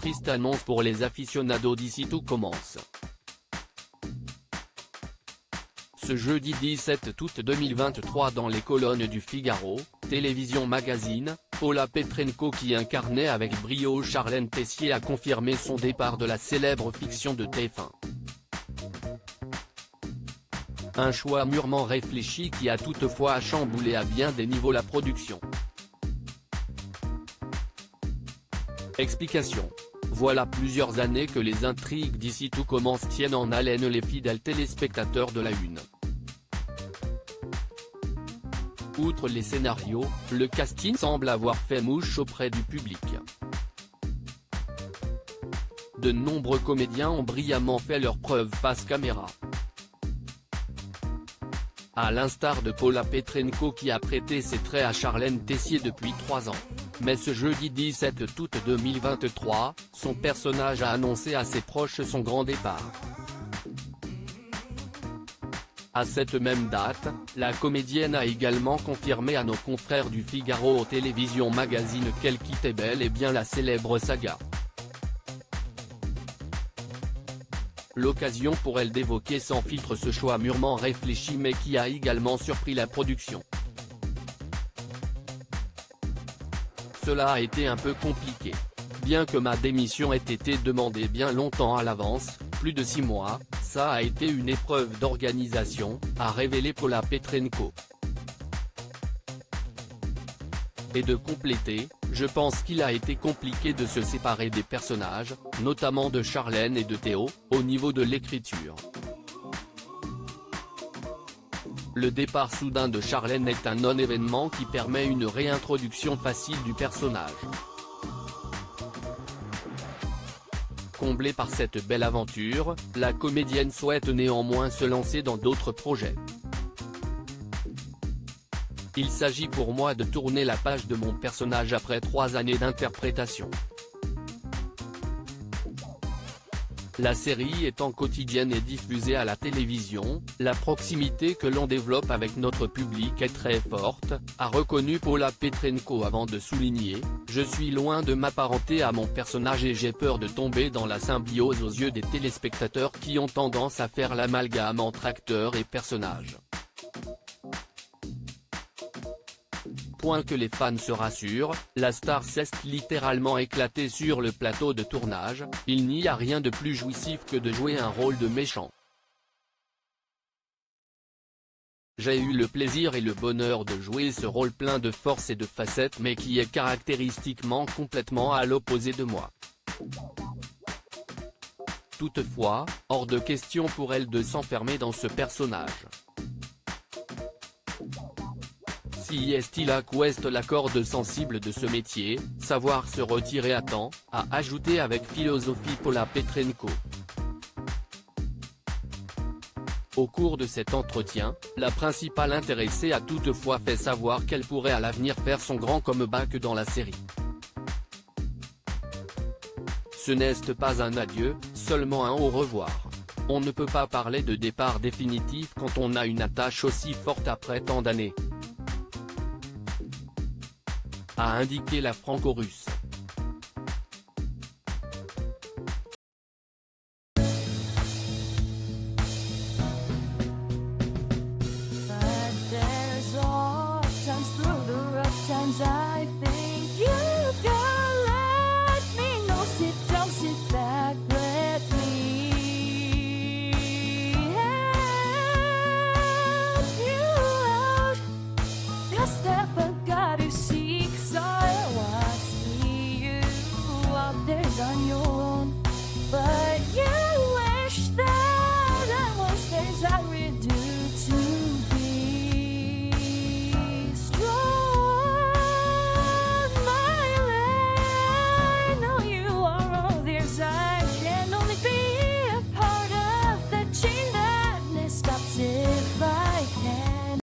triste annonce pour les aficionados d'ici tout commence. Ce jeudi 17 août 2023 dans les colonnes du Figaro, Télévision Magazine, Paula Petrenko qui incarnait avec brio Charlène Tessier a confirmé son départ de la célèbre fiction de TF1. Un choix mûrement réfléchi qui a toutefois chamboulé à bien des niveaux la production. Explication. Voilà plusieurs années que les intrigues d'ici tout commence tiennent en haleine les fidèles téléspectateurs de la Une. Outre les scénarios, le casting semble avoir fait mouche auprès du public. De nombreux comédiens ont brillamment fait leurs preuves face caméra. À l'instar de Paula Petrenko qui a prêté ses traits à Charlène Tessier depuis 3 ans. Mais ce jeudi 17 août 2023, son personnage a annoncé à ses proches son grand départ. À cette même date, la comédienne a également confirmé à nos confrères du Figaro au Télévision Magazine qu'elle quittait bel et bien la célèbre saga. L'occasion pour elle d'évoquer sans filtre ce choix mûrement réfléchi mais qui a également surpris la production. Cela a été un peu compliqué. Bien que ma démission ait été demandée bien longtemps à l'avance, plus de 6 mois, ça a été une épreuve d'organisation, a révélé Paula Petrenko. Et de compléter, je pense qu'il a été compliqué de se séparer des personnages, notamment de Charlène et de Théo, au niveau de l'écriture. Le départ soudain de Charlène est un non-événement qui permet une réintroduction facile du personnage. Comblée par cette belle aventure, la comédienne souhaite néanmoins se lancer dans d'autres projets. Il s'agit pour moi de tourner la page de mon personnage après 3 années d'interprétation. La série étant quotidienne et diffusée à la télévision, la proximité que l'on développe avec notre public est très forte, a reconnu Paula Petrenko avant de souligner « Je suis loin de m'apparenter à mon personnage et j'ai peur de tomber dans la symbiose aux yeux des téléspectateurs qui ont tendance à faire l'amalgame entre acteurs et personnages. » Point que les fans se rassurent, la star s'est littéralement éclatée sur le plateau de tournage, il n'y a rien de plus jouissif que de jouer un rôle de méchant. J'ai eu le plaisir et le bonheur de jouer ce rôle plein de force et de facettes mais qui est caractéristiquement complètement à l'opposé de moi. Toutefois, hors de question pour elle de s'enfermer dans ce personnage. Si est-il à qu'ouest la corde sensible de ce métier, savoir se retirer à temps, a ajouté avec philosophie Paula Petrenko. Au cours de cet entretien, la principale intéressée a toutefois fait savoir qu'elle pourrait à l'avenir faire son grand comeback dans la série. Ce n'est pas un adieu, seulement un au revoir. On ne peut pas parler de départ définitif quand on a une attache aussi forte après tant d'années, a indiqué la franco-russe.